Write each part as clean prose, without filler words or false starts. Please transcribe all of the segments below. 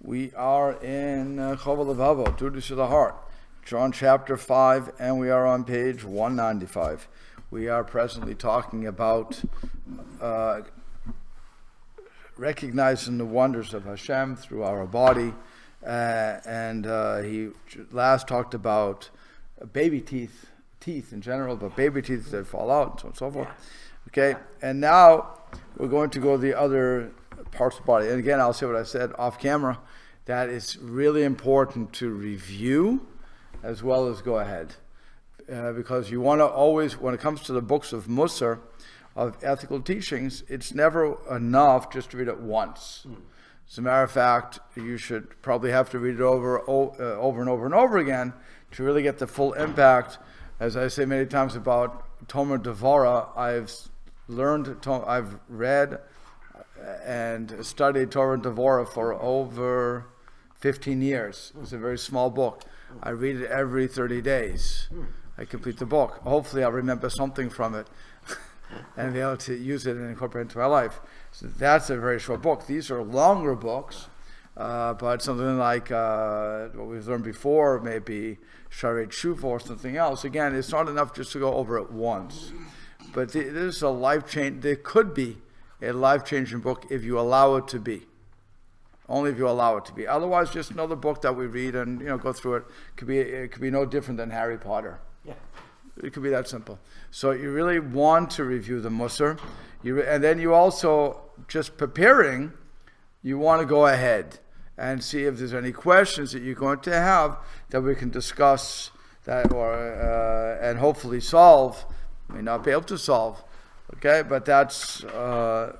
We are in Chovel Levavo, duties of the heart, John chapter 5, and we are on page 195. We are presently talking about recognizing the wonders of Hashem through our body, and he last talked about baby teeth in general, but baby teeth that fall out and so on and so forth. Okay, and now we're going to go to the other parts of the body. And again, I'll say what I said off camera, that it's really important to review as well as go ahead. Because you want to always, when it comes to the books of Musar, of ethical teachings, it's never enough just to read it once. As a matter of fact, you should probably have to read it over and over and over again to really get the full impact. As I say many times about Tomer Devara, I've read and studied Torah and Devora for over 15 years. It's a very small book. I read it every 30 days. I complete the book. Hopefully I'll remember something from it and be able to use it and incorporate it into my life. So that's a very short book. These are longer books, but something like what we've learned before, maybe Sharei Tshuva or something else. Again, it's not enough just to go over it once. But this is a life change. There could be a life-changing book if you allow it to be. Only if you allow it to be. Otherwise, just another book that we read and go through it. It could be no different than Harry Potter. Yeah, it could be that simple. So you really want to review the Musar, and then you also just preparing. You want to go ahead and see if there's any questions that you're going to have that we can discuss that and hopefully solve. May not be able to solve. Okay, but that's how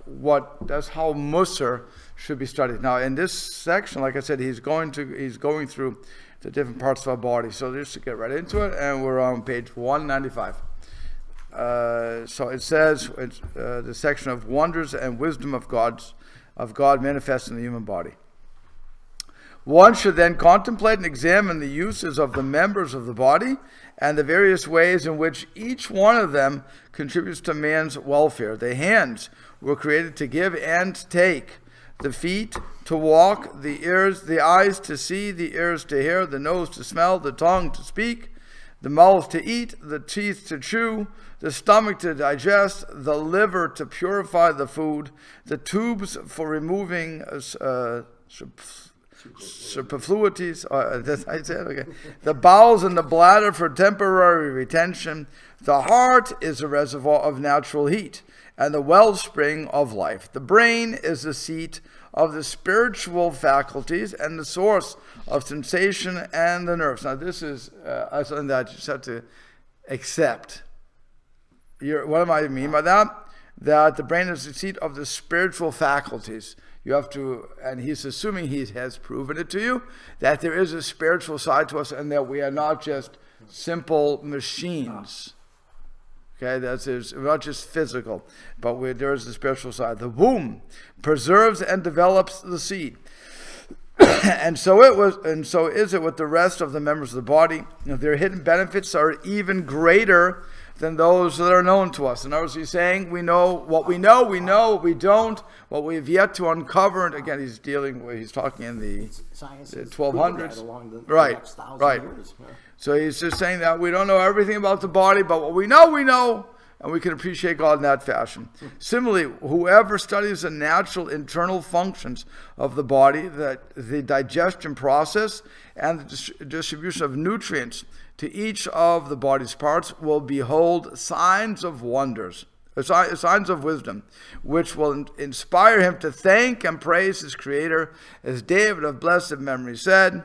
Musar should be studied. Now, in this section, like I said, he's going through the different parts of our body. So just to get right into it, and we're on page 195. So it says the section of wonders and wisdom of God manifest in the human body. One should then contemplate and examine the uses of the members of the body and the various ways in which each one of them contributes to man's welfare. The hands were created to give and take, the feet to walk, the ears, the eyes to see, the ears to hear, the nose to smell, the tongue to speak, the mouth to eat, the teeth to chew, the stomach to digest, the liver to purify the food, the tubes for removing superfluities, that's how you say it, okay. The bowels and the bladder for temporary retention. The heart is a reservoir of natural heat and the wellspring of life. The brain is the seat of the spiritual faculties and the source of sensation and the nerves. Now this is something that you just have to accept. What do I mean by that? That the brain is the seat of the spiritual faculties. You have to, and he's assuming he has proven it to you, that there is a spiritual side to us and that we are not just simple machines. Okay, we're not just physical, but there is a spiritual side. The womb preserves and develops the seed. and so is it with the rest of the members of the body. Their hidden benefits are even greater than those that are known to us. In other words, he's saying we know what we know, what we don't, what we've yet to uncover. And again, he's talking in the 1200s. Right. Years. Yeah. So he's just saying that we don't know everything about the body, but what we know, and we can appreciate God in that fashion. Similarly, whoever studies the natural internal functions of the body, the digestion process and the distribution of nutrients to each of the body's parts, will behold signs of wonders, signs of wisdom, which will inspire him to thank and praise his Creator. As David of blessed memory said,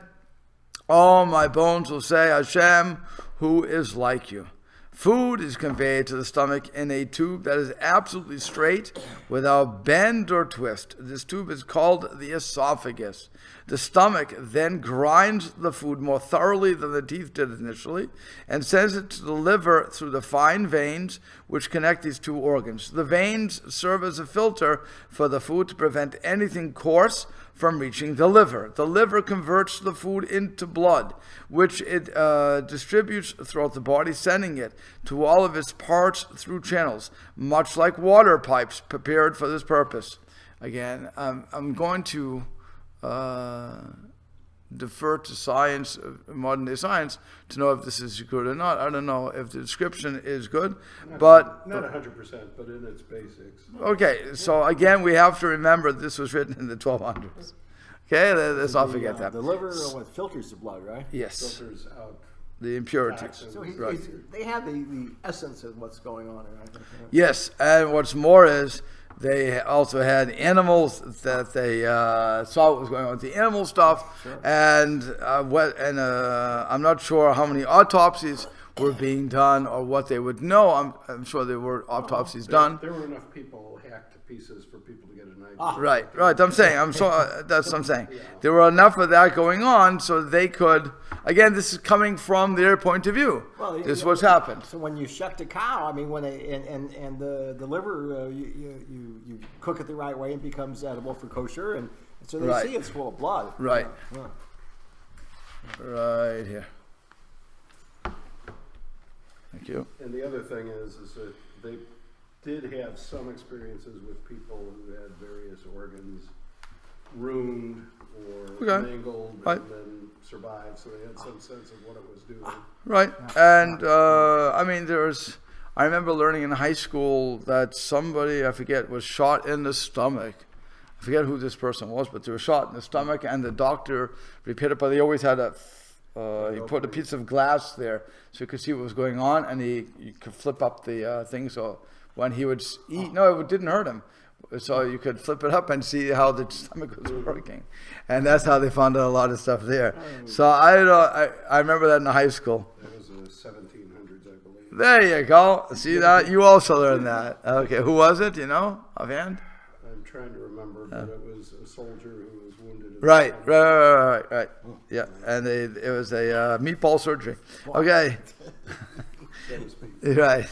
"All my bones will say, Hashem, who is like you?" Food is conveyed to the stomach in a tube that is absolutely straight without bend or twist. This tube is called the esophagus. The stomach then grinds the food more thoroughly than the teeth did initially and sends it to the liver through the fine veins which connect these two organs. The veins serve as a filter for the food to prevent anything coarse from reaching the liver. The liver converts the food into blood, which it distributes throughout the body, sending it to all of its parts through channels, much like water pipes prepared for this purpose. Again, I'm going to defer to science, modern day science, to know if this is good or not. I don't know if the description is good, but not 100%, but in its basics. Okay, so again, we have to remember this was written in the 1200s. Okay, let's not forget that. The liver filters the blood, right? Yes, Filters out the impurities. toxins. So Right. they have the essence of what's going on, right? Yes, and what's more is they also had animals that they saw what was going on with the animal stuff, Sure. and I'm not sure how many autopsies were being done or what they would know. I'm sure there were autopsies done. There were enough people hacked to pieces for people to get an idea. Right. That's what I'm saying. There were enough of that going on so they could. Again, this is coming from their point of view. Well, This is what's happened. So when you shuck the cow, I mean, when and the liver, you cook it the right way, it becomes edible for kosher, and so they Right. see it's full of blood. Right. Yeah. Right here. Thank you. And the other thing is that they did have some experiences with people who had various organs ruined or Okay. mangled Right. and then survived, so they had some sense of what it was doing. Right. And I mean, I remember learning in high school that somebody, I forget, was shot in the stomach. I forget who this person was, but they were shot in the stomach, and the doctor repaired it, but they always had he put a piece of glass there so you could see what was going on, and you could flip up the thing, so when he would eat, no, it didn't hurt him. So you could flip it up and see how the stomach was working. And that's how they found out a lot of stuff there. So I remember that in high school. That was the 1700s, I believe. There you go. See that? You also learned that. Okay, who was it? You know, offhand? I'm trying to remember, but it was a soldier who was wounded. In Right. the Right. Yeah, and it was a meatball surgery. Okay. so to speak. Right.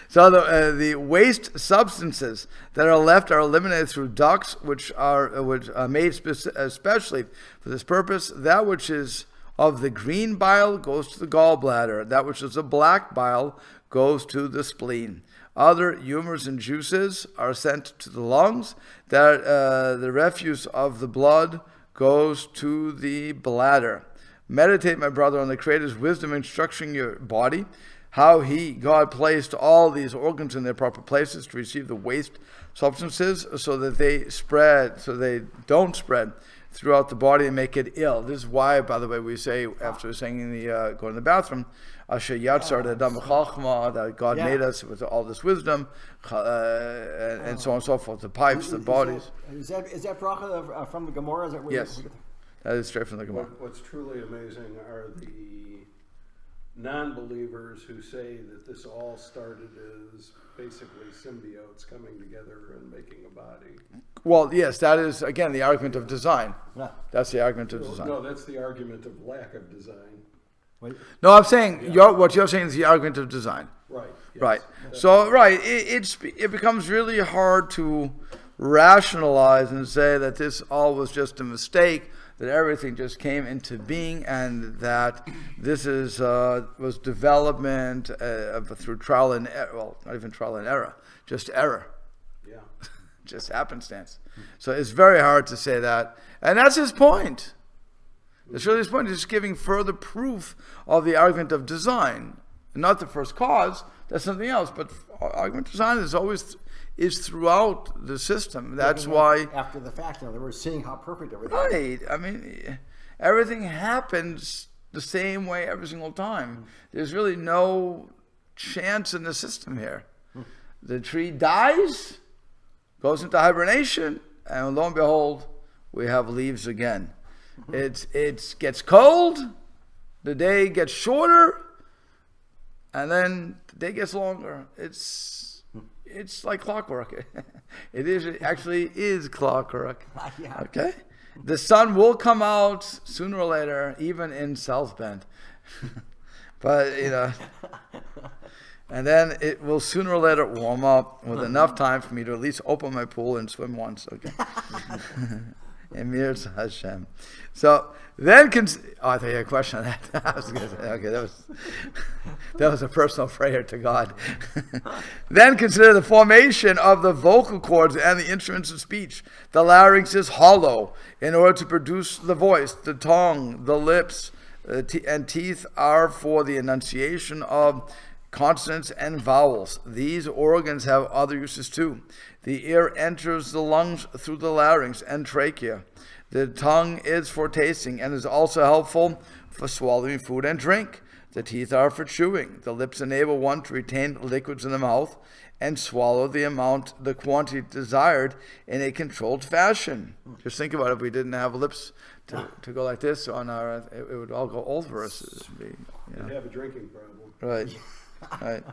So the waste substances that are left are eliminated through ducts, which are made especially for this purpose. That which is of the green bile goes to the gallbladder. That which is a black bile goes to the spleen. Other humors and juices are sent to the lungs. The refuse of the blood goes to the bladder. Meditate, my brother, on the Creator's wisdom in structuring your body, how God placed all these organs in their proper places to receive the waste substances so that they don't spread throughout the body and make it ill. This is why, by the way, we say after saying going to the bathroom, Asher Yatzar Adam Chachma, that God made us with all this wisdom, and so on and so forth. The pipes, the bodies. Is that bracha from the Gemara? Is that where Yes. That is straight from the Gemara. What's truly amazing are the non-believers who say that this all started as basically symbiotes coming together and making a body. Well, yes, that is, again, the argument of design. Yeah. That's the argument of design. No, that's the argument of lack of design. Wait. No, I'm saying, what you're saying is the argument of design. Right. Yes. Right. So, it becomes really hard to rationalize and say that this all was just a mistake, that everything just came into being, and that this was development through trial and error. Well, not even trial and error, just error. Yeah. Just happenstance. So it's very hard to say that. And that's his point. That's really his point. He's just giving further proof of the argument of design. Not the first cause, that's something else. But argument of design is throughout the system. That's why... After the fact, in other words, seeing how perfect everything is. Right. I mean, everything happens the same way every single time. There's really no chance in the system here. The tree dies, goes into hibernation, and lo and behold, we have leaves again. It gets cold, the day gets shorter, and then the day gets longer. It's like clockwork. It actually is clockwork. Yeah. Okay? The sun will come out sooner or later, even in South Bend. But, and then it will sooner or later warm up with enough time for me to at least open my pool and swim once, okay? Emir Hashem. So then, I thought you had a question on that. I was going to say, okay, that was a personal prayer to God. Then consider the formation of the vocal cords and the instruments of speech. The larynx is hollow in order to produce the voice. The tongue, the lips, and teeth are for the enunciation of consonants and vowels. These organs have other uses too. The ear enters the lungs through the larynx and trachea. The tongue is for tasting and is also helpful for swallowing food and drink. The teeth are for chewing. The lips enable one to retain liquids in the mouth and swallow the quantity desired in a controlled fashion. Just think about it, if we didn't have lips to go like this on our, it would all go over us. You'd have a drinking problem. Right. Right.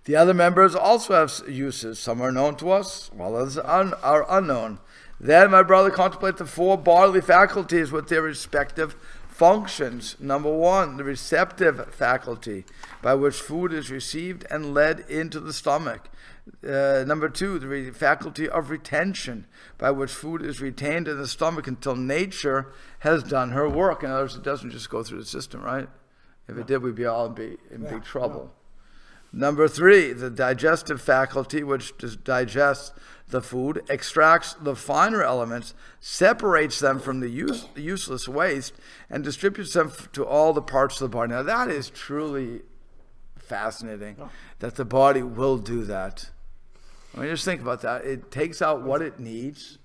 The other members also have uses. Some are known to us, while others are unknown. Then, my brother, contemplate the 4 bodily faculties with their respective functions. Number 1, the receptive faculty, by which food is received and led into the stomach. Number 2, the faculty of retention, by which food is retained in the stomach until nature has done her work. In other words, it doesn't just go through the system, right? If it did, we'd be all in big trouble. Number 3, the digestive faculty, which digests the food, extracts the finer elements, separates them from the useless waste, and distributes them to all the parts of the body. Now, that is truly fascinating, that the body will do that. I mean, just think about that. It takes out what it needs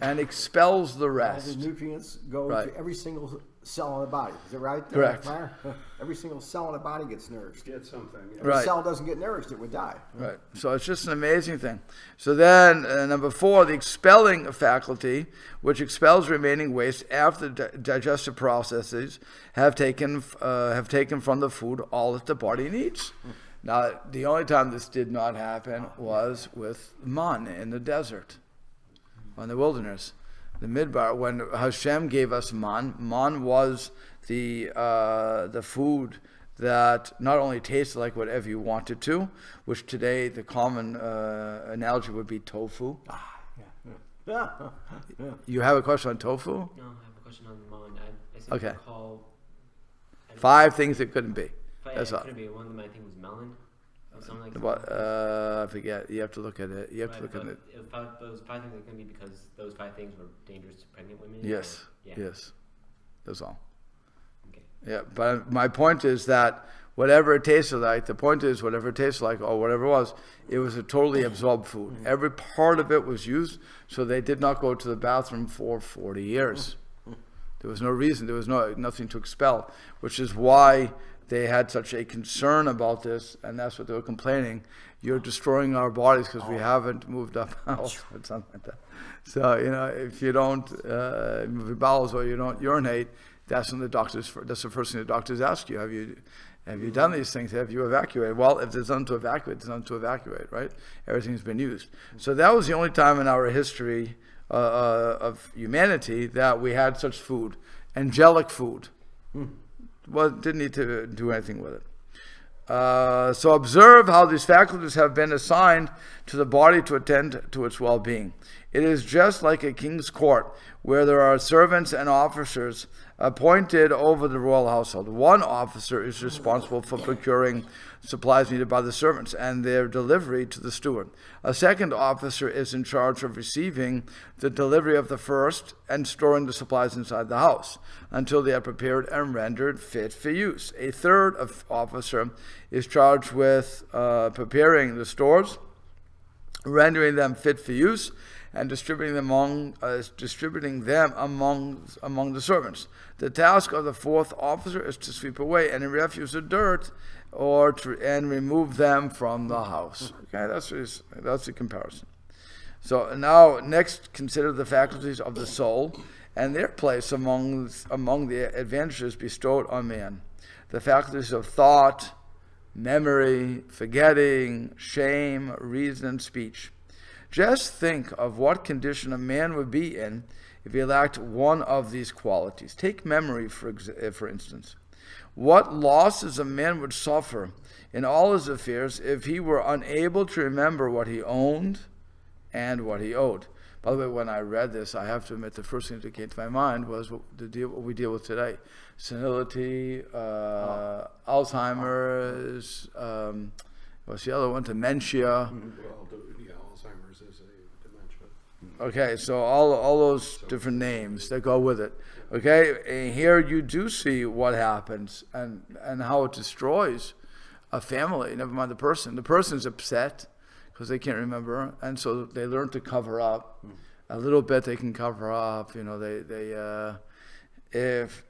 and expels the rest. All the nutrients go to every single cell in the body. Is it right? Correct. Every single cell in the body gets nourished. Get something. Yeah. If a cell doesn't get nourished, it would die. Right. So it's just an amazing thing. So then, number 4, the expelling faculty, which expels remaining waste after the digestive processes have taken from the food all that the body needs. Now, the only time this did not happen was with man in the desert, in the wilderness. The midbar, when Hashem gave us man was the food that not only tasted like whatever you wanted to, which today the common analogy would be tofu. You have a question on tofu? No, I have a question on man. I seem to recall 5 things it couldn't be. That's all. Couldn't be. One of them I think was melon. Something like I forget. You have to look at it. You have to look at it. Those 5 things are going to be because those 5 things were dangerous to pregnant women? Yes. Yes. That's all. Okay. Yeah, but my point is that whatever it tasted like, the point is whatever it tasted like or whatever it was a totally absorbed food. Mm-hmm. Every part of it was used, so they did not go to the bathroom for 40 years. Mm-hmm. There was no reason. There was nothing to expel, which is why they had such a concern about this, and that's what they were complaining. You're destroying our bodies because we haven't moved up or something like that. So, if you don't move your bowels or you don't urinate, that's when that's the first thing the doctors ask you. Have you done these things? Have you evacuated? Well, if there's nothing to evacuate, there's nothing to evacuate, right? Everything's been used. So that was the only time in our history of humanity that we had such food, angelic food. Well, didn't need to do anything with it. So observe how these faculties have been assigned to the body to attend to its well-being. It is just like a king's court, where there are servants and officers appointed over the royal household. One officer is responsible for procuring supplies needed by the servants and their delivery to the steward. A second officer is in charge of receiving the delivery of the first and storing the supplies inside the house until they are prepared and rendered fit for use. A third officer is charged with preparing the stores, rendering them fit for use, and distributing them among the servants. The task of the fourth officer is to sweep away any refuse or dirt, and remove them from the house. Okay, that's the comparison. So now, next, consider the faculties of the soul and their place among the advantages bestowed on man. The faculties of thought, memory, forgetting, shame, reason, and speech. Just think of what condition a man would be in if he lacked one of these qualities. Take memory, for instance. What losses a man would suffer in all his affairs if he were unable to remember what he owned and what he owed. By the way, when I read this, I have to admit the first thing that came to my mind was what we deal with today: senility, Alzheimer's. What's the other one? Dementia. Well, Alzheimer's is a dementia. Okay, so all those different names that go with it. Okay, and here you do see what happens and how it destroys a family. Never mind the person. The person's upset because they can't remember, and so they learn to cover up a little bit. They can cover up. If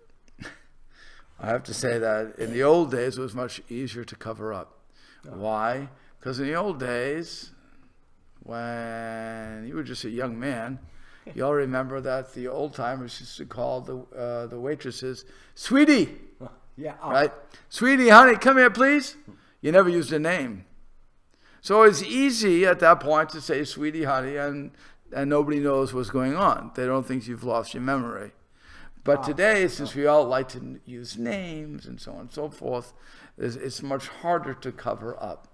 I have to say that in the old days it was much easier to cover up. Why? Because in the old days, when you were just a young man, you all remember that the old timers used to call the waitresses, "Sweetie," right? "Sweetie, honey, come here, please." You never used a name, so it's easy at that point to say "Sweetie, honey," and nobody knows what's going on. They don't think you've lost your memory. But today, since we all like to use names and so on and so forth, it's much harder to cover up.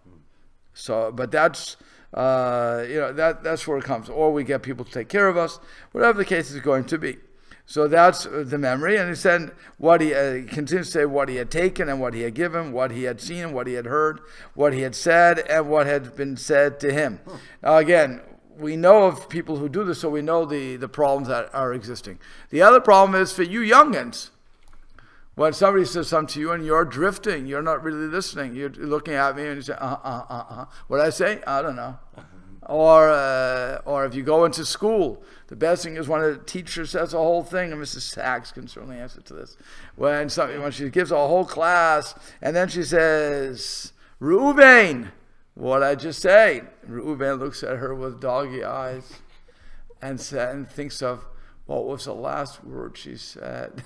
So, but that's that's where it comes. Or we get people to take care of us, whatever the case is going to be. So that's the memory. And he said what he continues to say what he had taken and what he had given, what he had seen, what he had heard, what he had said, and what had been said to him. Now again, we know of people who do this, so we know the problems that are existing. The other problem is for you youngins. When somebody says something to you and you're drifting, you're not really listening. You're looking at me and you say, What did I say? I don't know. Or if you go into school, the best thing is when a teacher says a whole thing, and Mrs. Sachs can certainly answer to this. When she gives a whole class, and then she says, "Reuven, what'd I just say?" Reuven looks at her with doggy eyes and thinks of what was the last word she said.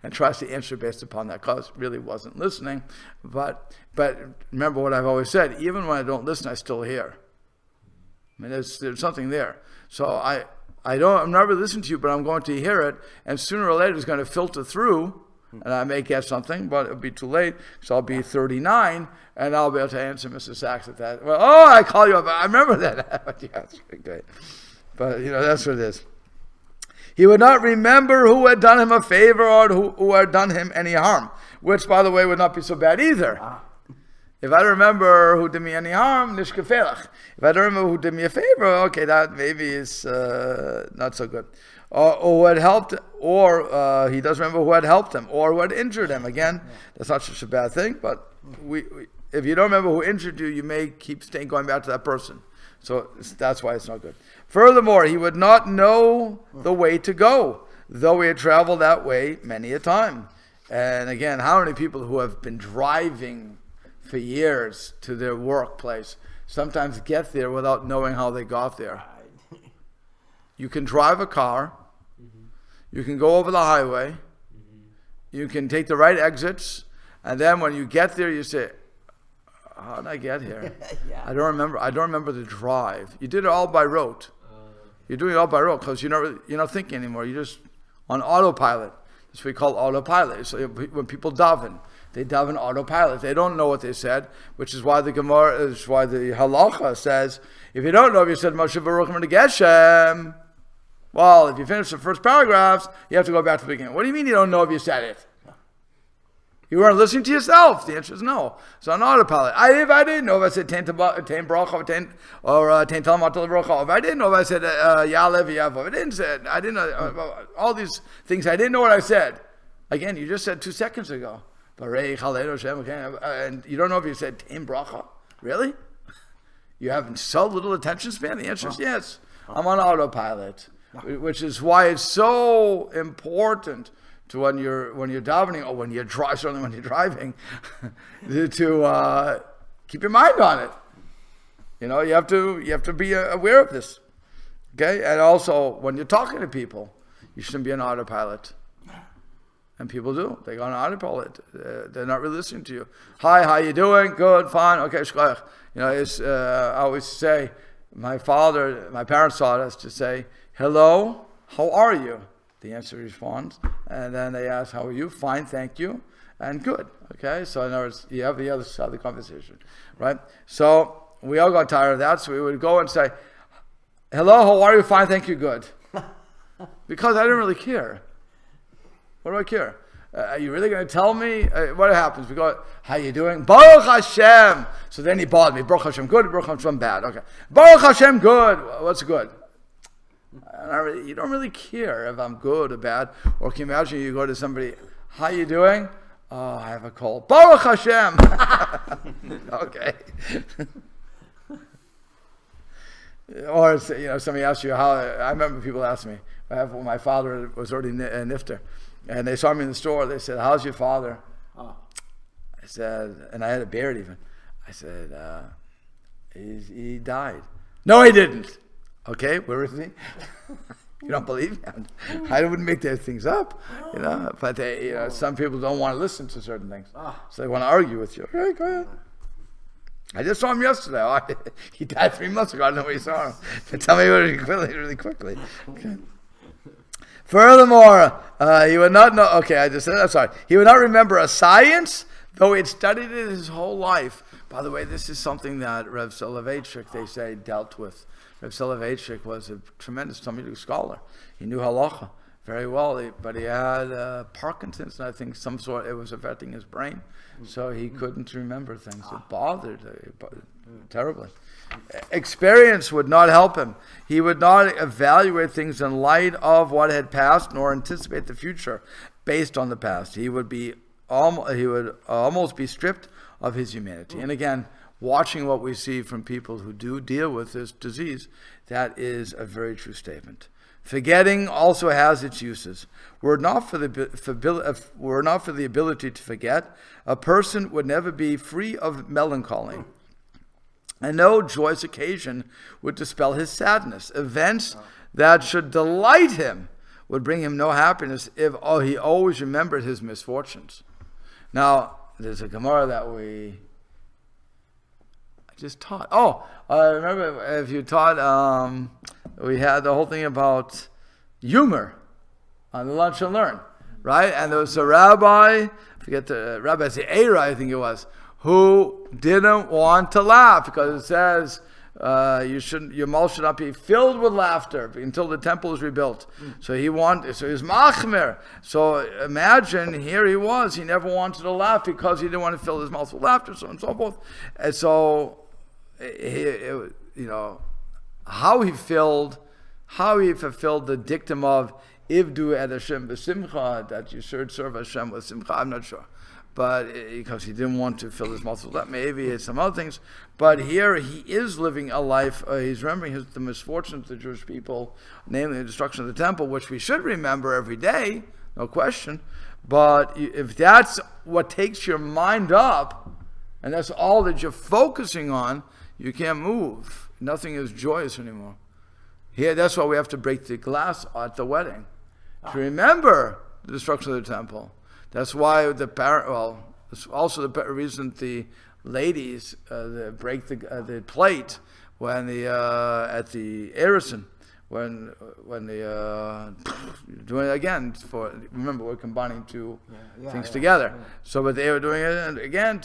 And tries to answer based upon that, because really wasn't listening. But remember what I've always said: even when I don't listen, I still hear. I mean, there's something there. So I'm not really listening to you, but I'm going to hear it, and sooner or later it's going to filter through, and I may get something, but it'll be too late. So I'll be 39, and I'll be able to answer Mrs. Sachs at that. Well, I call you up. I remember that. Yeah, that's pretty good. But that's what it is. He would not remember who had done him a favor or who had done him any harm, which, by the way, would not be so bad either. If I don't remember who did me any harm, nishkefelach. If I don't remember who did me a favor, okay, that maybe is not so good. Or who had helped, or he doesn't remember who had helped him, or who had injured him. Again, that's not such a bad thing, but if you don't remember who injured you, you may keep going back to that person. So that's why it's not good. Furthermore, he would not know the way to go, though he had traveled that way many a time. And again, how many people who have been driving for years to their workplace sometimes get there without knowing how they got there? You can drive a car, you can go over the highway, you can take the right exits, and then when you get there, you say, "How did I get here?" I don't remember the drive. You did it all by rote. You're doing it all by rote because you're not thinking anymore. You're just on autopilot. That's what we call autopilot. So when people daven, they daven autopilot. They don't know what they said, which is why the Gemara, is why the halacha says, if you don't know if you said Moshe Baruch Hu Geshem, well, if you finish the first paragraphs, you have to go back to the beginning. What do you mean you don't know if you said it? You weren't listening to yourself. The answer is no. So on autopilot. If I didn't know if I said ten bracha or ten talmatel bracha, if I didn't know if I said yalev yavo, I didn't know all these things. I didn't know what I said. Again, you just said 2 seconds ago. And you don't know if you said ten bracha. Really? You have so little attention span? The answer is yes. I'm on autopilot, which is why it's so important to when you're davening or when you're certainly when you're driving, to keep your mind on it. You have to be aware of this. Okay, and also when you're talking to people, you shouldn't be on autopilot. And people do. They go on autopilot. They're not really listening to you. Hi, how you doing? Good, fine. Okay, shkoyach. I always say, my parents taught us to say, "Hello, how are you?" The answer responds, and then they ask, "How are you?" "Fine, thank you," and "Good." Okay, so in other words, you have the other side of the conversation, right? So we all got tired of that, so we would go and say, Hello, how are you? Fine, thank you, good. Because I didn't really care. What do I care? Are you really going to tell me? What happens? We go, how you doing? Baruch Hashem. So then he bothered me. Baruch Hashem good, Baruch Hashem bad. Okay. Baruch Hashem good. What's good? You don't really care if I'm good or bad. Or can you imagine you go to somebody, how you doing? Oh, I have a cold. Baruch Hashem. Okay. Or somebody asks you how. I remember people asked me. When my father was already nifter, and they saw me in the store. They said, "How's your father?" Oh. I said, and I had a beard even. I said, he died. No, he didn't. Okay, where is he? You don't believe me? I wouldn't make those things up, But some people don't want to listen to certain things, so they want to argue with you. Okay, go ahead. I just saw him yesterday. He died 3 months ago. I don't know where you saw him. But tell me really quickly. Okay. Furthermore, he would not know. Okay, I just said. I'm sorry. He would not remember a science, though he had studied it his whole life. By the way, this is something that Reb Soloveitchik, they say, dealt with. Reb Soloveitchik was a tremendous Talmudic scholar. He knew halacha very well, but he had Parkinson's, and I think some sort. It was affecting his brain, so he couldn't remember things. It bothered terribly. Experience would not help him. He would not evaluate things in light of what had passed, nor anticipate the future based on the past. He would almost be stripped of his humanity. And again, watching what we see from people who do deal with this disease, that is a very true statement. Forgetting also has its uses. Were it not for the ability to forget, a person would never be free of melancholy, and no joyous occasion would dispel his sadness. Events that should delight him would bring him no happiness if he always remembered his misfortunes. Now, there's a Gemara that I just taught. I remember if you taught, we had the whole thing about humor on the Lunch and Learn, right? And there was a rabbi, Rabbi Zeira, I think it was, who didn't want to laugh because it says your mouth should not be filled with laughter until the temple is rebuilt. So he was machmer. So imagine, here he was, he never wanted to laugh because he didn't want to fill his mouth with laughter, so on and so forth. And so how he fulfilled the dictum of Ivdu et Hashem b'simcha, that you should serve Hashem with simcha. I'm not sure, but because he didn't want to fill his mouth with that, maybe it's some other things. But here he is living a life. He's remembering the misfortunes of the Jewish people, namely the destruction of the temple, which we should remember every day, no question. But if that's what takes your mind up, and that's all that you're focusing on, you can't move. Nothing is joyous anymore. Here, that's why we have to break the glass at the wedding to remember the destruction of the temple. That's why it's also the reason the ladies break the plate when at the Erison when doing it again. Remember, we're combining two things together. Yeah. So, but they were doing it again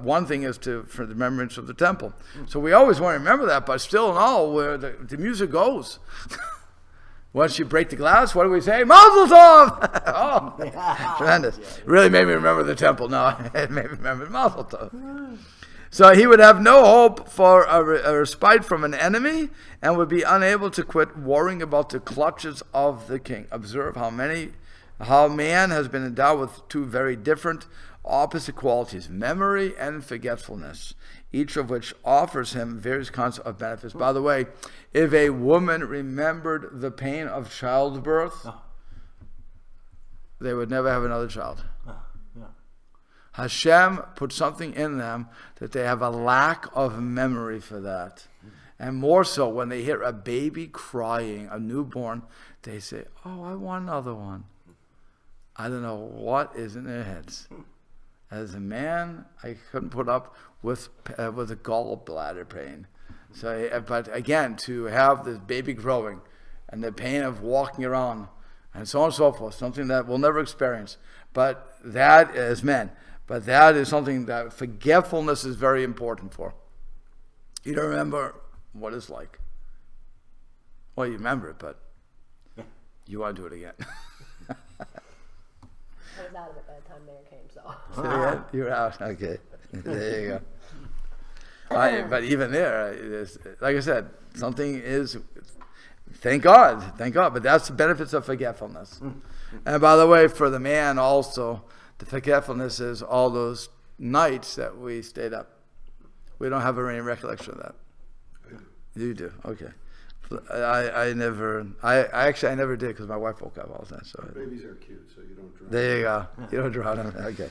one thing is for the remembrance of the temple. So we always want to remember that, but still in all, where the music goes. Once you break the glass, what do we say? Mazel tov! Tremendous. It really made me remember the temple. No, it made me remember Mazel tov. So he would have no hope for a respite from an enemy and would be unable to quit worrying about the clutches of the king. Observe how man has been endowed with two very different, opposite qualities, memory and forgetfulness, each of which offers him various kinds of benefits. By the way, if a woman remembered the pain of childbirth, they would never have another child. Hashem put something in them that they have a lack of memory for that. And more so when they hear a baby crying, a newborn, they say, oh, I want another one. I don't know what is in their heads. As a man, I couldn't put up with a gallbladder pain. So, but again, to have this baby growing and the pain of walking around and so on and so forth, something that we'll never experience. But that as men. But that is something that forgetfulness is very important for. You don't remember what it's like. Well, you remember it, but you want to do it again. I was out of it by the time Mayor came, so. You're out. Okay. There you go. But even there, like I said, something is, thank God. But that's the benefits of forgetfulness. And by the way, for the man also, the forgetfulness is all those nights that we stayed up. We don't have any recollection of that. You do, okay. I never did because my wife woke up all the time. So Babies are cute, so you don't drown. there you go. You don't drown them. Okay.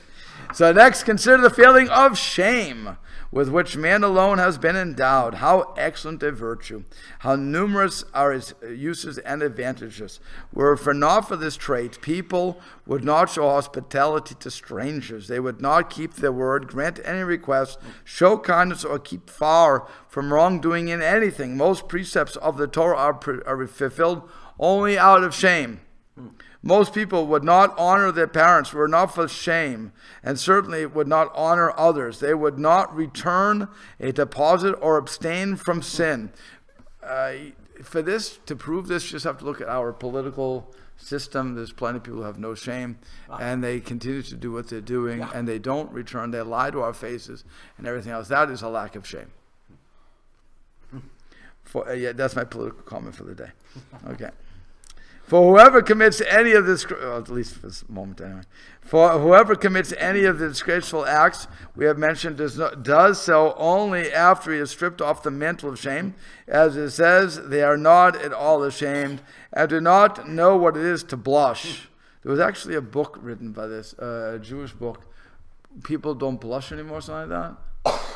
So next, consider the feeling of shame with which man alone has been endowed. How excellent a virtue. How numerous are its uses and advantages. Were it not for this trait, people would not show hospitality to strangers. They would not keep their word, grant any request, show kindness, or keep far from wrongdoing in anything. Most precepts of the Torah are fulfilled only out of shame. Most people would not honor their parents, were not for shame, and certainly would not honor others. They would not return a deposit or abstain from sin. For this, to prove this, you just have to look at our political system. There's plenty of people who have no shame, and they continue to do what they're doing, and they don't return. They lie to our faces and everything else. That is a lack of shame. That's my political comment for the day. Okay. For whoever commits any of this, at least for this moment anyway, for whoever commits any of the disgraceful acts we have mentioned does so only after he has stripped off the mantle of shame. As it says, they are not at all ashamed and do not know what it is to blush. There was actually a book written by this, a Jewish book. People don't blush anymore, something like that.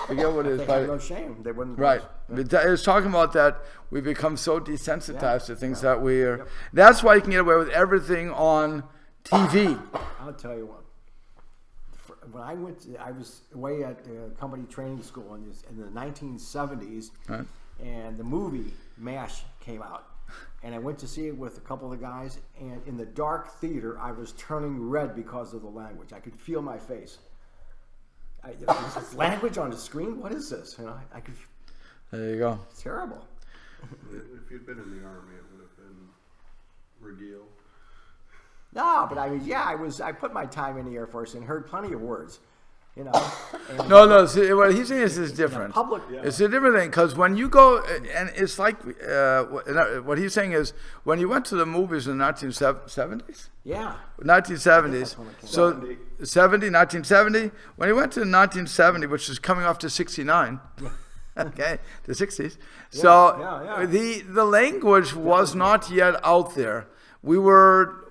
Forget what it is. They have no shame. They wouldn't. Right. Blush. It was talking about that we become so desensitized to things that we are. That's why you can get away with everything on TV. I'll tell you what. When I was away at company training school in the 1970s, Right. and the movie MASH came out. And I went to see it with a couple of guys, and in the dark theater, I was turning red because of the language. I could feel my face. Is this language on the screen? What is this? You know, I could. There you go. It's terrible. If you'd been in the army, it would have been Regil. No, but I mean, yeah, I put my time in the Air Force and heard plenty of words. You know. And No. See, what he's saying is different. public. It's a different thing because when you go, and it's like what he's saying is when you went to the movies in the 1970s. Yeah. 1970s. when it came So 1970. When he went to 1970, which is coming off to 69. Okay, the 60s. So yeah. the language was not yet out there. We were,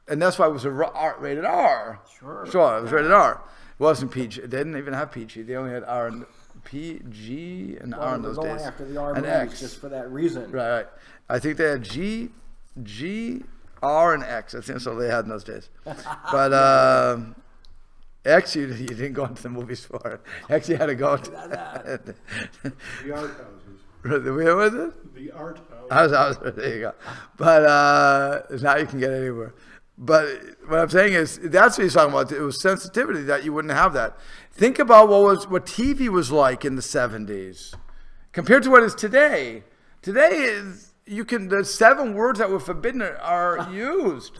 and that's why it was rated R. Sure. It was rated R. It wasn't PG. They didn't even have PG. They only had R and PG and R in those going days. after the R and movies X. just for that reason. Right. I think they had G, R, and X. I think that's all they had in those days. But X, you didn't go into the movies for. X, you had to go to. The art houses. Where was it? The art house. There you go. But now you can get anywhere. But what I'm saying is, that's what he's talking about. It was sensitivity that you wouldn't have that. Think about what TV was like in the 70s compared to what is today. Today is the 7 words that were forbidden are used.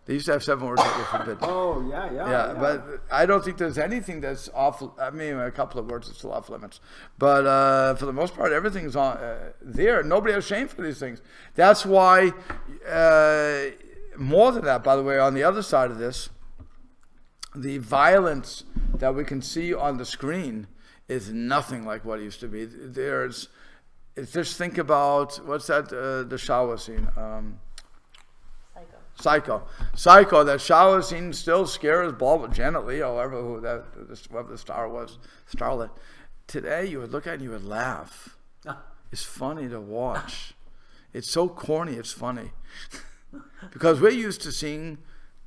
They used to have 7 words that were forbidden. Oh yeah. But I don't think there's anything that's off. I mean, a couple of words are still off limits. But for the most part, everything's on there. Nobody has shame for these things. That's why. More than that, by the way, on the other side of this, the violence that we can see on the screen is nothing like what it used to be. Just think about, what's that, the shower scene? Psycho. That shower scene still scares Bob Janet Leigh, whoever the star was, starlet. Today, you would look at it and you would laugh. It's funny to watch. It's so corny, it's funny. Because we're used to seeing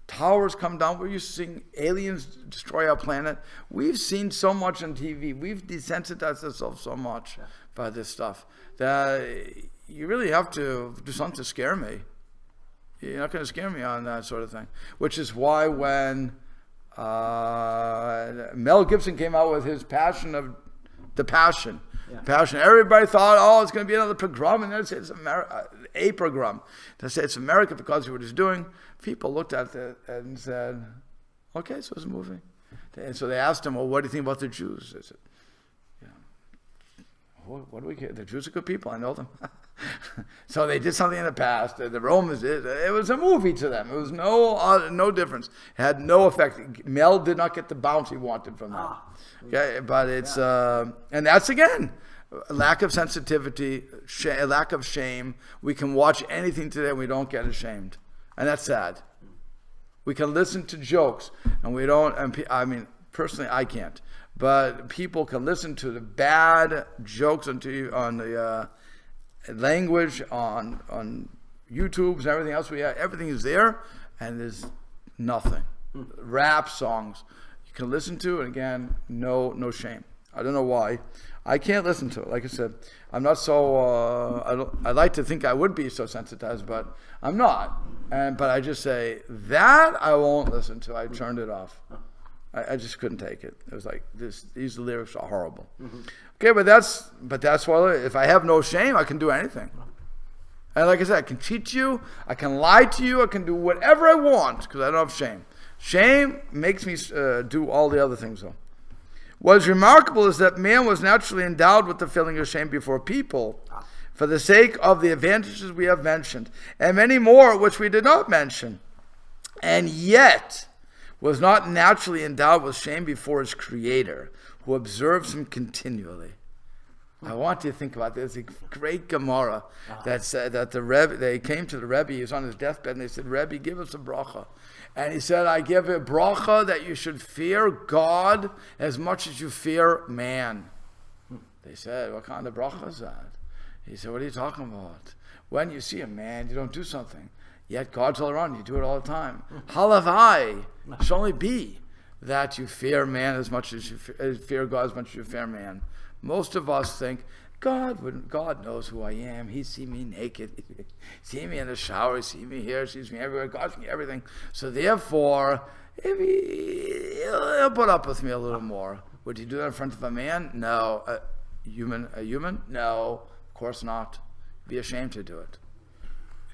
towers come down. We're used to seeing aliens destroy our planet. We've seen so much on TV. We've desensitized ourselves so much by this stuff that you really have to do something to scare me. You're not going to scare me on that sort of thing. Which is why when Mel Gibson came out with his Passion, everybody thought, it's going to be another pogrom, and it's a pogrom. To say it's America because of what he's doing, people looked at it and said, okay, so it's a movie. And so they asked him, well, what do you think about the Jews? They said, what do we care? The Jews are good people. I know them. So they did something in the past. The Romans, it was a movie to them. It was no difference. It had no effect. Mel did not get the bounce he wanted from that. Okay, but it's and that's again a lack of sensitivity, a lack of shame. We can watch anything today and we don't get ashamed, and that's sad. We can listen to jokes and we don't. And I mean, personally, I can't. But people can listen to the bad jokes on the language on YouTube's and everything else. Everything is there, and there's nothing. Rap songs you can listen to, and again, no shame. I don't know why. I can't listen to it. Like I said, I'm not so. I like to think I would be so sensitized, but I'm not. But I just say that I won't listen to. I turned it off. I just couldn't take it. It was like these lyrics are horrible. Okay, but that's why if I have no shame, I can do anything. And like I said, I can cheat you, I can lie to you, I can do whatever I want because I don't have shame. Shame makes me do all the other things though. What is remarkable is that man was naturally endowed with the feeling of shame before people for the sake of the advantages we have mentioned, and many more which we did not mention. And yet was not naturally endowed with shame before his Creator, who observes him continually. I want you to think about this. There's a great Gemara that said that the Rebbe, they came to the Rebbe, he was on his deathbed, and they said, Rebbe, give us a bracha. And he said, I give a bracha that you should fear God as much as you fear man. They said, what kind of bracha is that? He said, what are you talking about? When you see a man, you don't do something. Yet God's all around you. Do it all the time. Halavai should only be that you fear man as much as you fear God as much as you fear man. Most of us think, God knows who I am. He sees me naked. He sees me in the shower. He sees me here. He sees me everywhere. God sees me everything. So therefore, he'll put up with me a little more. Would he do that in front of a man? No. A human? No. Of course not. Be ashamed to do it.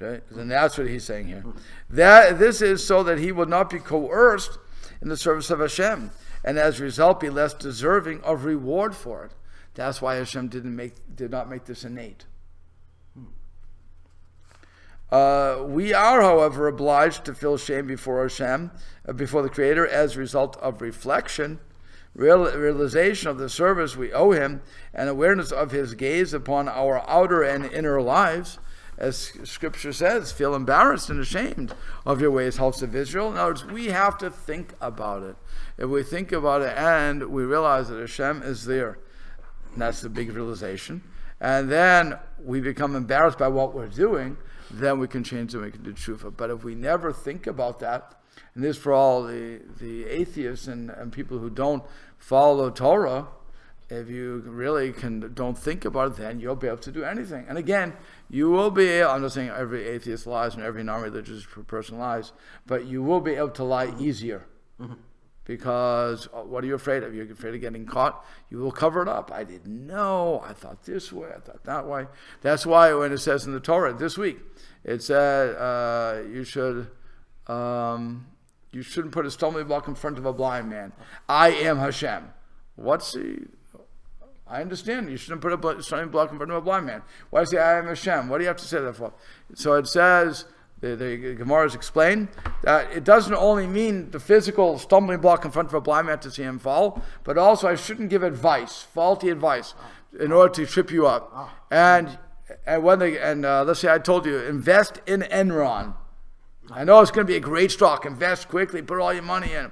Okay, and that's what he's saying here. That this is so that he will not be coerced in the service of Hashem, and as a result be less deserving of reward for it. That's why Hashem did not make this innate. We are, however, obliged to feel shame before Hashem, before the Creator, as a result of reflection, realization of the service we owe Him, and awareness of His gaze upon our outer and inner lives. As Scripture says, feel embarrassed and ashamed of your ways, house of Israel. In other words, we have to think about it. If we think about it and we realize that Hashem is there, and that's the big realization, and then we become embarrassed by what we're doing, then we can change and we can do tshuva. But if we never think about that, and this for all the atheists and people who don't follow Torah, if you really don't think about it, then you'll be able to do anything. And again, you will be able, I'm not saying every atheist lies and every non-religious person lies, but you will be able to lie easier. Because what are you afraid of? You're afraid of getting caught? You will cover it up. I didn't know. I thought this way. I thought that way. That's why when it says in the Torah this week, it said you shouldn't put a stumbling block in front of a blind man. I am Hashem. I understand. You shouldn't put a stumbling block in front of a blind man. Why say I am Hashem? What do you have to say that for? So it says, the Gemara has explained that it doesn't only mean the physical stumbling block in front of a blind man to see him fall, but also I shouldn't give faulty advice, in order to trip you up. And let's say I told you, invest in Enron. I know it's going to be a great stock. Invest quickly, put all your money in,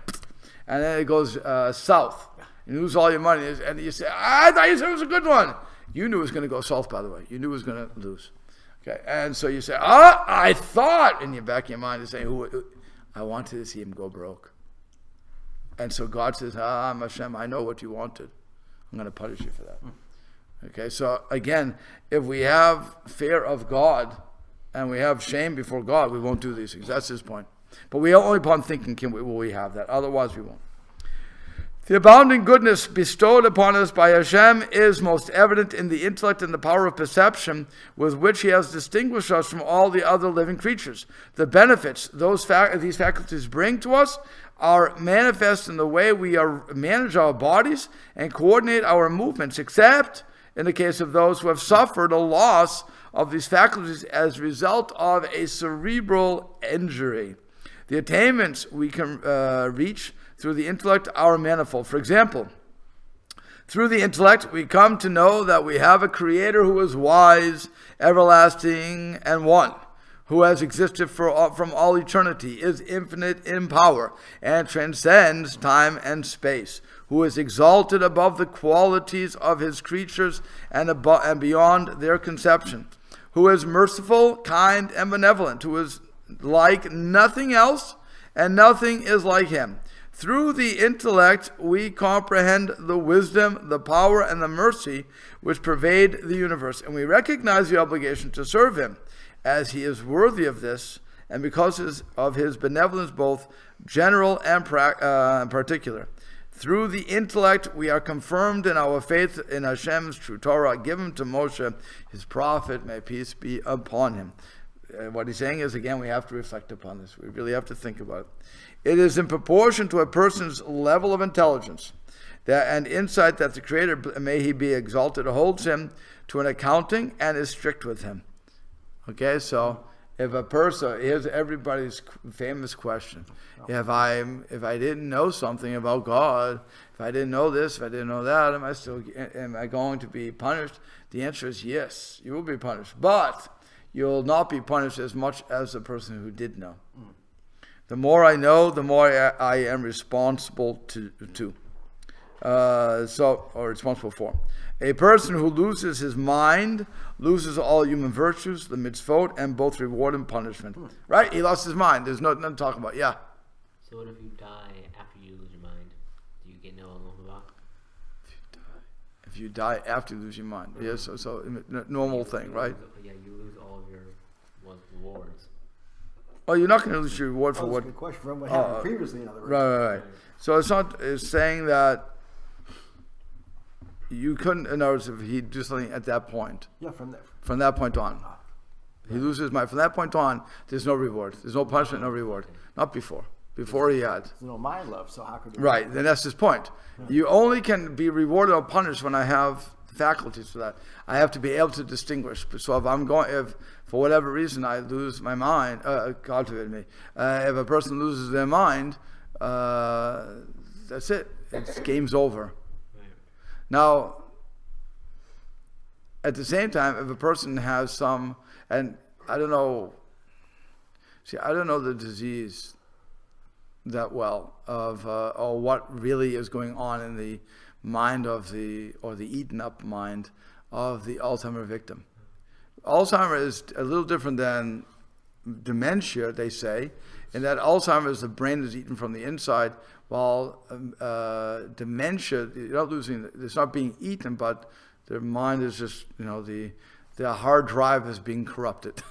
and then it goes south. You lose all your money, and you say, I thought you said it was a good one. You knew it was going to go south, by the way. You knew it was going to lose. Okay, and so you say, I thought, in your back of your mind, you're saying, I wanted to see him go broke. And so God says, Hashem, I know what you wanted. I'm going to punish you for that. Okay, so again, if we have fear of God and we have shame before God, we won't do these things. That's his point. But we only upon thinking will we have that. Otherwise, we won't. The abounding goodness bestowed upon us by Hashem is most evident in the intellect and the power of perception with which He has distinguished us from all the other living creatures. The benefits these faculties bring to us are manifest in the way we manage our bodies and coordinate our movements, except in the case of those who have suffered a loss of these faculties as a result of a cerebral injury. The attainments we can reach through the intellect are manifold. For example, through the intellect we come to know that we have a Creator who is wise, everlasting, and one, who has existed from all eternity, is infinite in power, and transcends time and space, who is exalted above the qualities of His creatures and beyond their conception, who is merciful, kind, and benevolent, who is like nothing else, and nothing is like Him. Through the intellect, we comprehend the wisdom, the power, and the mercy which pervade the universe, and we recognize the obligation to serve Him, as He is worthy of this, and because of His benevolence, both general and particular. Through the intellect, we are confirmed in our faith in Hashem's true Torah, given to Moshe, His prophet, may peace be upon him. What he's saying is, again, we have to reflect upon this. We really have to think about it. It is in proportion to a person's level of intelligence and insight that the Creator, may He be exalted, holds him to an accounting and is strict with him. Okay, so if a person, here's everybody's famous question: if I didn't know something about God, if I didn't know this, if I didn't know that, am I going to be punished? The answer is yes, you will be punished, but you'll not be punished as much as the person who did know. The more I know, the more I am responsible responsible for. A person who loses his mind loses all human virtues, the mitzvot, and both reward and punishment. Right? He lost his mind. There's nothing to talk about. Yeah. So what if you die after you lose your mind? Do you get no Alon? If you die after you lose your mind. Yes, so normal thing, right? Yeah, you lose all of your rewards. Oh, you're not going to lose your reward for what? That's a good question from what happened previously, in other words. Right. So it's saying that you couldn't, in other words, if he did something at that point. Yeah, from that point on. He loses his mind. From that point on, there's no reward. There's no punishment, no reward. Not before. Before he had. There's no mind love, so how could you? Right, and that's his point. Yeah. You only can be rewarded or punished when I have faculties for that. I have to be able to distinguish. So if for whatever reason I lose my mind, God forbid me, if a person loses their mind, that's it. It's game's over. Now, at the same time, if a person has some, and I don't know the disease that well of or what really is going on in the mind of the eaten up mind of the Alzheimer victim. Alzheimer is a little different than dementia, they say, in that Alzheimer's, the brain is eaten from the inside, while dementia, it's not being eaten, but their mind is just, the hard drive is being corrupted,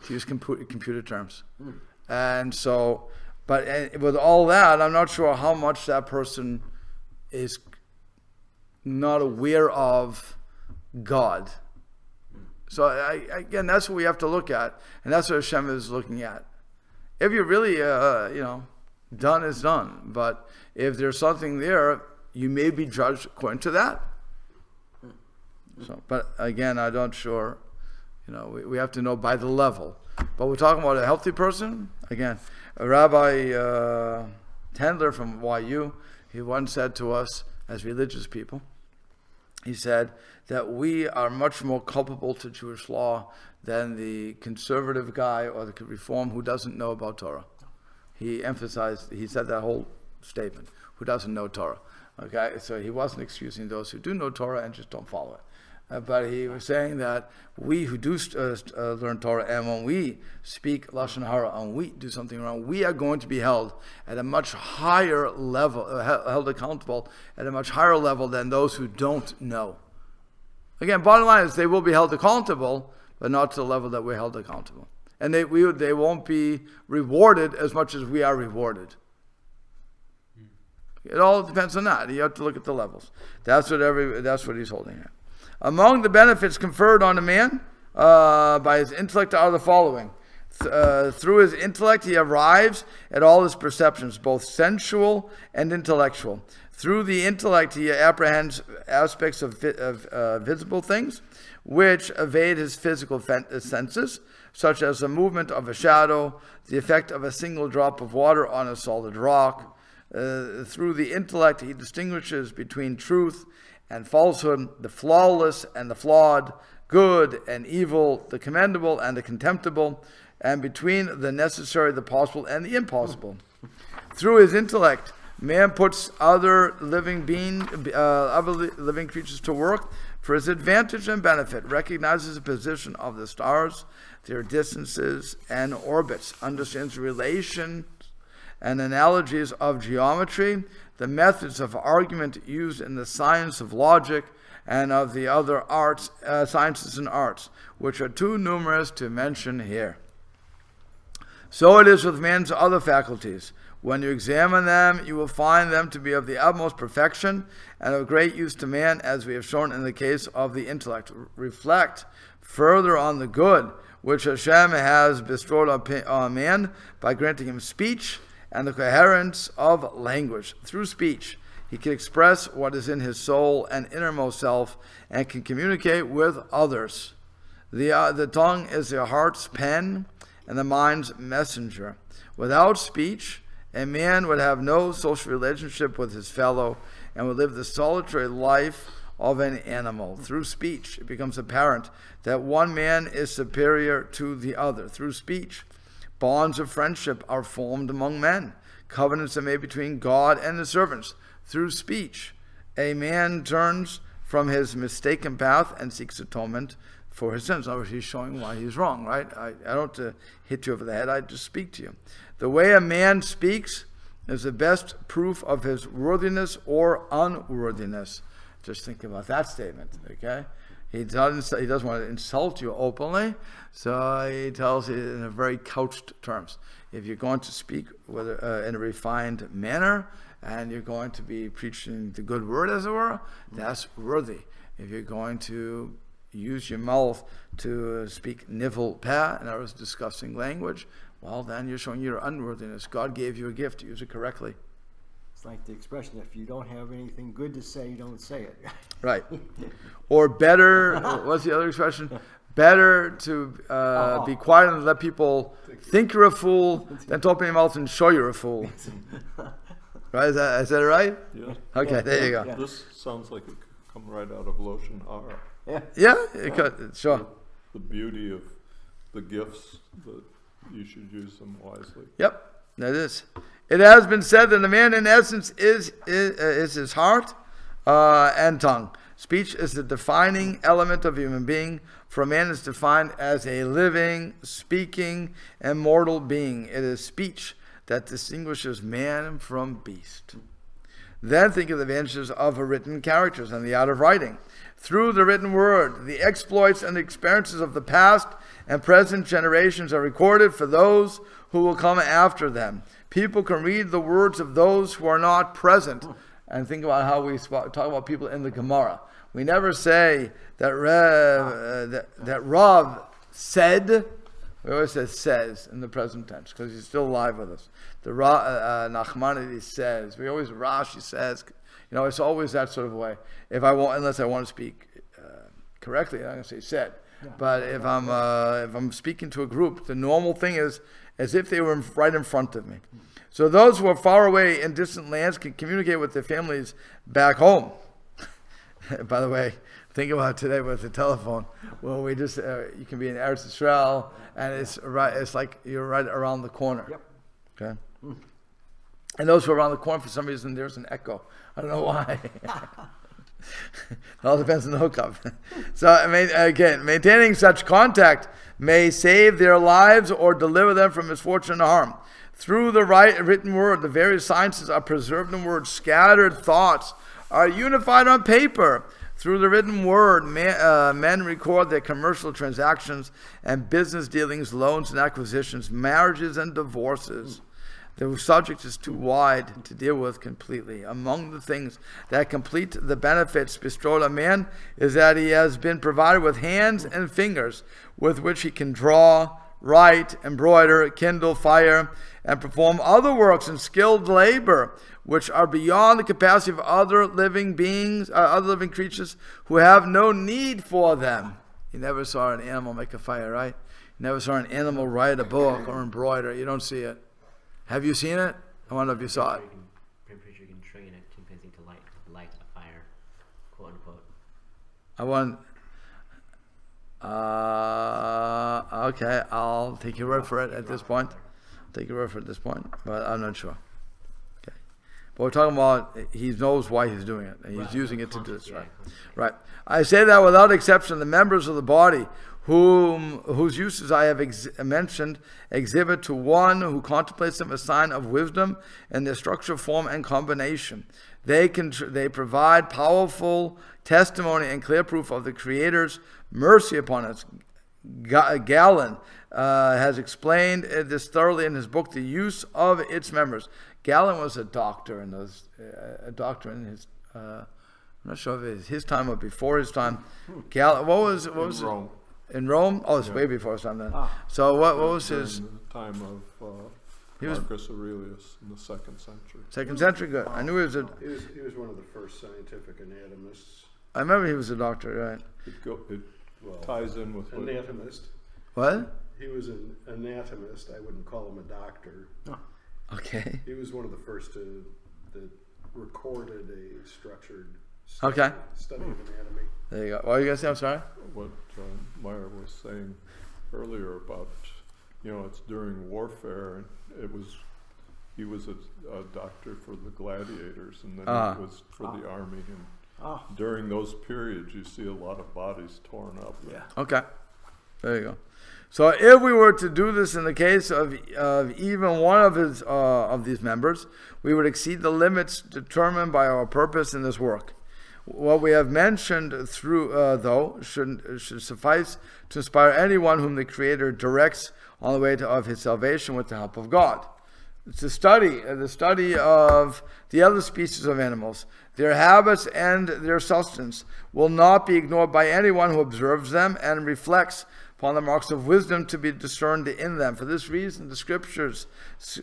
to use computer terms. And so, but with all that, I'm not sure how much that person is not aware of God. So again, that's what we have to look at, and that's what Hashem is looking at. If you're really, done is done. But if there's something there, you may be judged according to that. So, but again, I'm not sure. We have to know by the level. But we're talking about a healthy person. Again, Rabbi Tendler from YU, he once said to us as religious people, he said that we are much more culpable to Jewish law than the conservative guy or the reform who doesn't know about Torah. He said that whole statement, who doesn't know Torah. Okay, so he wasn't excusing those who do know Torah and just don't follow it. But he was saying that we who do learn Torah, and when we speak Lashon Hara, and we do something wrong, we are going to be held at a much higher level, held accountable at a much higher level than those who don't know. Again, bottom line is they will be held accountable, but not to the level that we're held accountable. And they won't be rewarded as much as we are rewarded. It all depends on that. You have to look at the levels. That's what he's holding here. Among the benefits conferred on a man by his intellect are the following. Through his intellect, he arrives at all his perceptions, both sensual and intellectual. Through the intellect, he apprehends aspects of visible things, which evade his physical senses, such as the movement of a shadow, the effect of a single drop of water on a solid rock. Through the intellect, he distinguishes between truth and falsehood, the flawless and the flawed, good and evil, the commendable and the contemptible, and between the necessary, the possible, and the impossible. Through his intellect, man puts other living creatures to work for his advantage and benefit, recognizes the position of the stars, their distances and orbits, understands relations and analogies of geometry, the methods of argument used in the science of logic, and of the other arts, sciences and arts, which are too numerous to mention here. So it is with man's other faculties. When you examine them, you will find them to be of the utmost perfection and of great use to man, as we have shown in the case of the intellect. Reflect further on the good which Hashem has bestowed on man by granting him speech and the coherence of language. Through speech, he can express what is in his soul and innermost self and can communicate with others. The tongue is the heart's pen and the mind's messenger. Without speech, a man would have no social relationship with his fellow and would live the solitary life of an animal. Through speech, it becomes apparent that one man is superior to the other. Through speech, bonds of friendship are formed among men. Covenants are made between God and his servants. Through speech, a man turns from his mistaken path and seeks atonement for his sins. In other words, he's showing why he's wrong, right? I don't hit you over the head, I just speak to you. The way a man speaks is the best proof of his worthiness or unworthiness. Just think about that statement, okay? He doesn't want to insult you openly, so he tells you in a very couched terms. If you're going to speak in a refined manner, and you're going to be preaching the good word, as it were, that's worthy. If you're going to use your mouth to speak nivel peh, in other words, disgusting language, well, then you're showing your unworthiness. God gave you a gift. Use it correctly. It's like the expression, if you don't have anything good to say, you don't say it. Right. Or better, what's the other expression? Better to be quiet and let people think you're a fool than to open your mouth and show you're a fool. Right? Is that it right? Yeah. Okay, there you go. Yeah. This sounds like it could come right out of Loshen Hara. Yeah, it could, sure. The beauty of the gifts, that you should use them wisely. Yep, that is. It has been said that a man in essence is his heart and tongue. Speech is the defining element of a human being, for a man is defined as a living, speaking, immortal being. It is speech that distinguishes man from beast. Then think of the advantages of written characters and the art of writing. Through the written word, the exploits and experiences of the past and present generations are recorded for those who will come after them. People can read the words of those who are not present. And think about how we talk about people in the Gemara. We never say that Rav said. We always say says in the present tense because he's still alive with us. The Nachmanides says. We always Rashi says. You know, it's always that sort of way. Unless I want to speak correctly, I'm going to say said. Yeah. But if I'm speaking to a group, the normal thing is as if they were right in front of me. So those who are far away in distant lands can communicate with their families back home. By the way, think about today with the telephone. Well, we just you can be in Eretz Yisrael, and it's right. It's like you're right around the corner. Yep. Okay. And those who are around the corner, for some reason, there's an echo. I don't know why. It all depends on the hookup. So again, maintaining such contact may save their lives or deliver them from misfortune and harm. Through the written word, the various sciences are preserved in words. Scattered thoughts are unified on paper. Through the written word, men record their commercial transactions and business dealings, loans and acquisitions, marriages and divorces. The subject is too wide to deal with completely. Among the things that complete the benefits bestowed on man is that he has been provided with hands and fingers with which he can draw, write, embroider, kindle fire, and perform other works in skilled labor which are beyond the capacity of other living beings, other living creatures who have no need for them. You never saw an animal make a fire, right? You never saw an animal write a book or embroider. You don't see it. Have you seen it? I wonder if you saw it. I'm pretty sure you can train a chimpanzee to light a fire, quote unquote. Okay, I'll take your word for it at this point. Take your word for it at this point, but I'm not sure. Okay, but we're talking about he knows why he's doing it, and he's using it to do this, right? Right. I say that without exception, the members of the body whose uses I have mentioned exhibit to one who contemplates them a sign of wisdom in their structure, form, and combination. They provide powerful testimony and clear proof of the Creator's mercy upon us. Galen has explained this thoroughly in his book, The Use of Its Members. Galen was a doctor in his. I'm not sure if it was his time or before his time. Galen, what was Rome. In Rome? Oh, it's way before his time then. So what was During his... the time of He was- Marcus Aurelius in the 2nd century. 2nd century? Good. I knew he was a... He was one of the first scientific anatomists. I remember he was a doctor, right? It Well, ties in with what anatomist. What? He was an anatomist. I wouldn't call him a doctor. Okay. He was one of the first that recorded a structured Okay. study of anatomy. There you go. What are you going to say? I'm sorry? what Meyer was saying earlier about, it's during warfare, and he was a doctor for the gladiators, and then he was for the army, and during those periods you see a lot of bodies torn up. Yeah. Okay. There you go. So if we were to do this in the case of even one of these members, we would exceed the limits determined by our purpose in this work. What we have mentioned though, should suffice to inspire anyone whom the Creator directs on the way of his salvation with the help of God. It's the study of the other species of animals. Their habits and their substance will not be ignored by anyone who observes them and reflects upon the marks of wisdom to be discerned in them. For this reason, the scriptures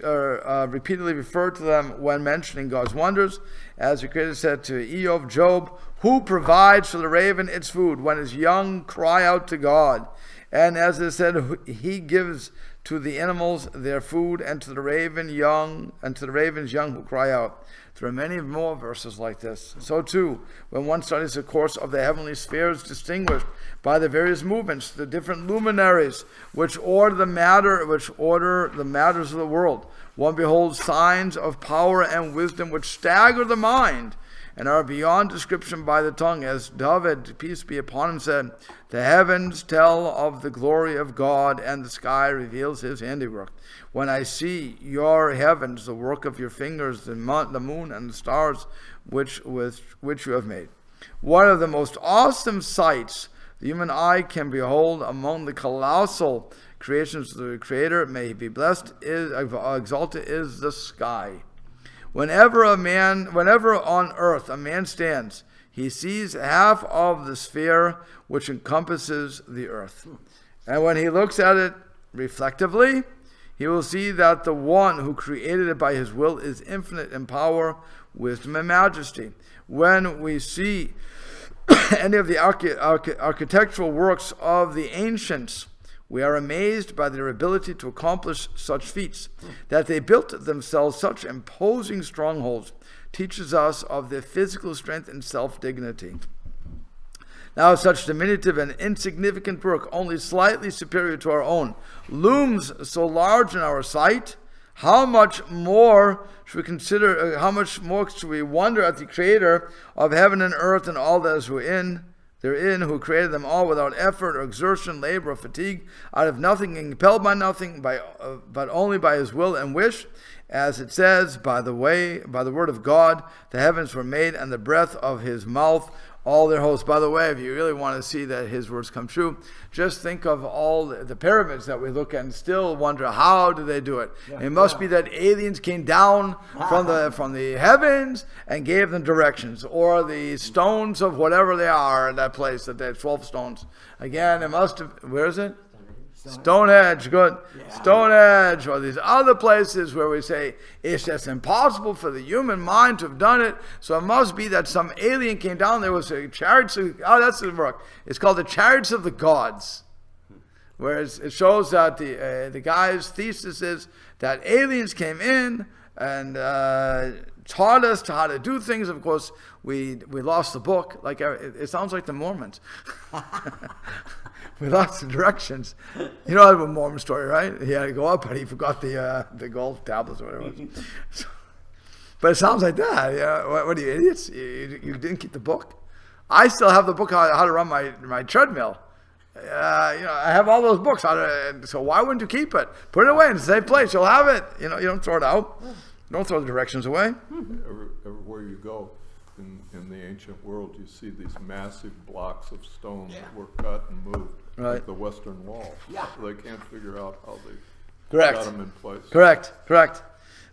repeatedly refer to them when mentioning God's wonders. As the Creator said to Job, who provides for the raven its food when its young cry out to God? And as it said, he gives to the animals their food, and to the ravens young who cry out. There are many more verses like this. So too, when one studies the course of the heavenly spheres distinguished by the various movements, the different luminaries which order the matters of the world, one beholds signs of power and wisdom which stagger the mind and are beyond description by the tongue. As David, peace be upon him, said, the heavens tell of the glory of God, and the sky reveals his handiwork. When I see your heavens, the work of your fingers, the moon and the stars which you have made. One of the most awesome sights the human eye can behold among the colossal creations of the Creator, may he be blessed, exalted, is the sky. Whenever on earth a man stands, he sees half of the sphere which encompasses the earth. And when he looks at it reflectively, he will see that the one who created it by his will is infinite in power, wisdom, and majesty. When we see any of the architectural works of the ancients, we are amazed by their ability to accomplish such feats. That they built themselves such imposing strongholds teaches us of their physical strength and self-dignity. Now such diminutive and insignificant work, only slightly superior to our own, looms so large in our sight. How much more should we consider? How much more should we wonder at the Creator of heaven and earth and all that is therein, who created them all without effort or exertion, labor or fatigue, out of nothing and compelled by nothing, but only by his will and wish. As it says, by the word of God, the heavens were made, and the breath of his mouth all their hosts. By the way, if you really want to see that his words come true, just think of all the pyramids that we look at and still wonder, how do they do it? It must be that aliens came down from the heavens and gave them directions, or the stones of whatever they are in that place, that they have 12 stones. Again, it must have, where is it? Stonehenge, good. Yeah. Stonehenge, or these other places where we say it's just impossible for the human mind to have done it. So it must be that some alien came down. There was a chariots. That's the book. It's called the Chariots of the Gods. Whereas it shows that the guy's thesis is that aliens came in and taught us how to do things. Of course, we lost the book. Like it sounds like the Mormons. We lost the directions. You know the Mormon story, right? He had to go up, but he forgot the gold tablets or whatever it was. So, but it sounds like that. Yeah. What are you, idiots? You didn't keep the book? I still have the book how to run my treadmill. I have all those books. So why wouldn't you keep it? Put it away in the safe place. You'll have it. You don't throw it out. Don't throw the directions away. Everywhere you go in the ancient world, you see these massive blocks of stone that were cut and moved, like the Western Wall. Yeah. They can't figure out how they got them in place. Correct.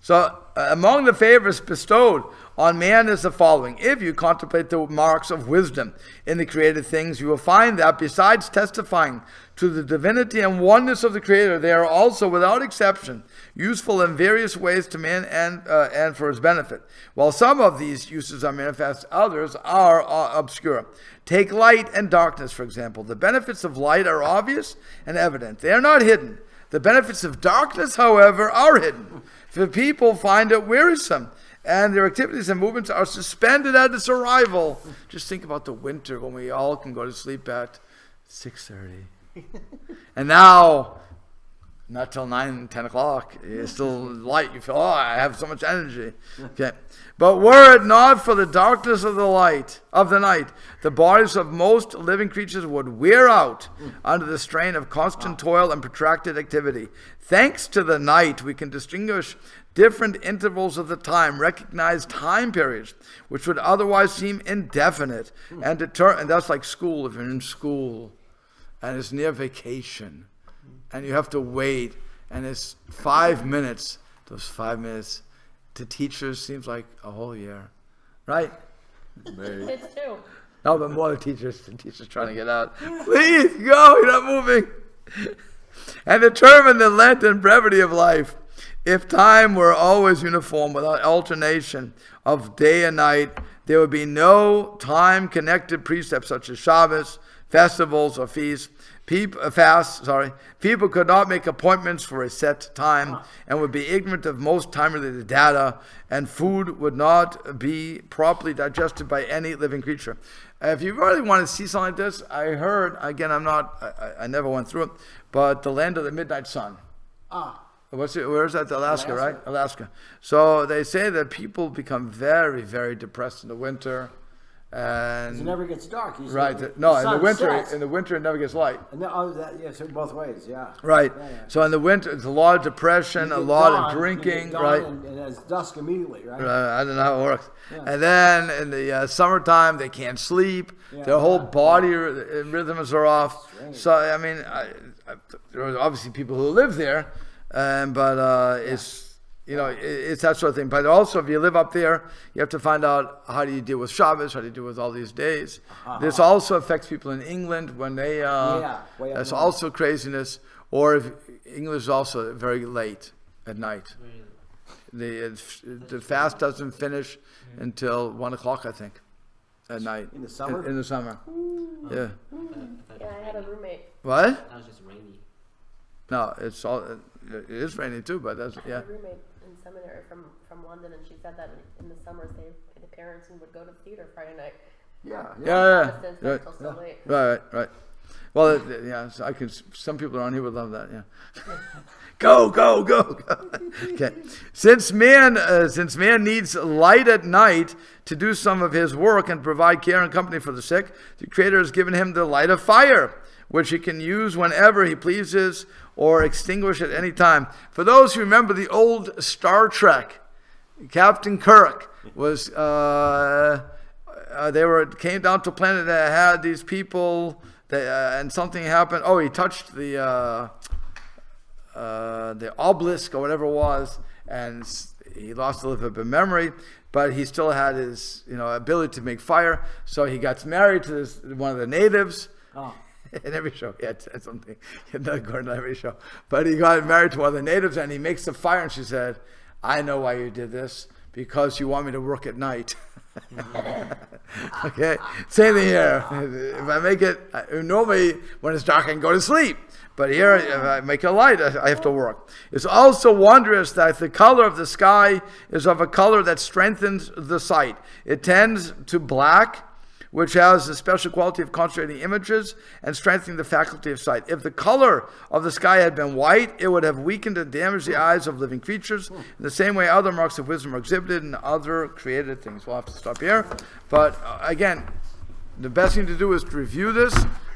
So among the favors bestowed on man is the following. If you contemplate the marks of wisdom in the created things, you will find that besides testifying to the divinity and oneness of the Creator, they are also, without exception, useful in various ways to man and for his benefit. While some of these uses are manifest, others are obscure. Take light and darkness, for example. The benefits of light are obvious and evident. They are not hidden. The benefits of darkness, however, are hidden. For people find it wearisome, and their activities and movements are suspended at its arrival. Just think about the winter when we all can go to sleep at 6:30. And now, not till 9, 10 o'clock, it's still light. You feel, I have so much energy. Okay. But were it not for the darkness of the night, the bodies of most living creatures would wear out under the strain of constant toil and protracted activity. Thanks to the night, we can distinguish different intervals of the time, recognize time periods, which would otherwise seem indefinite, and that's like school, if you're in school, and it's near vacation, and you have to wait, and it's 5 minutes. Those 5 minutes to teachers seems like a whole year, right? Kids too. No, but more the teachers trying to get out. Please go, you're not moving. And determine the length and brevity of life. If time were always uniform without alternation of day and night, there would be no time-connected precepts such as Shabbos, festivals, or feasts. People could not make appointments for a set time and would be ignorant of most time-related data, and food would not be properly digested by any living creature. If you really want to see something like this, I heard, again, I never went through it, but the land of the midnight sun. Where is that? Alaska, right? Alaska. So they say that people become very, very depressed in the winter. And it never gets dark. In the winter it never gets light. So both ways, yeah. Right. Yeah. So in the winter, it's a lot of depression, a lot of drinking, right? And it's dusk immediately, right? I don't know how it works. Yeah. And then in the summertime, they can't sleep. Their whole body rhythms are off. Strange. So I mean, there are obviously people who live there, but it's. It's that sort of thing. But also, if you live up there, you have to find out how do you deal with Shabbos, how do you deal with all these days. This also affects people in England when they, that's also craziness. Or if English is also very late at night. The fast doesn't finish until 1 o'clock, I think, at night. In the summer? In the summer. Yeah. Yeah, I had a roommate. What? That was just rainy. No, it is raining too, but that's, I had a roommate in seminary from London, and she said that in the summers the parents would go to the theater Friday night. Right. Well, so some people around here would love that. Yeah. Go. Okay. Since man needs light at night to do some of his work and provide care and company for the sick, the Creator has given him the light of fire, which he can use whenever he pleases or extinguish at any time. For those who remember the old Star Trek, Captain Kirk was came down to a planet that had these people, and something happened. Oh, he touched the obelisk or whatever it was, and he lost a little bit of memory, but he still had his ability to make fire. So he got married to one of the natives. Oh. In every show, he had said something. He had not gone to every show, but he got married to one of the natives, and he makes the fire. And she said, "I know why you did this, because you want me to work at night." Okay, same thing here. If I make it, normally when it's dark I can go to sleep, but here if I make a light, I have to work. It's also wondrous that the color of the sky is of a color that strengthens the sight. It tends to black, which has the special quality of concentrating images and strengthening the faculty of sight. If the color of the sky had been white, it would have weakened and damaged the eyes of living creatures. In the same way, other marks of wisdom are exhibited in other created things. We'll have to stop here. But again, the best thing to do is to review this,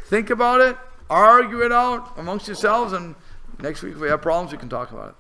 think about it, argue it out amongst yourselves, and next week if we have problems, we can talk about it.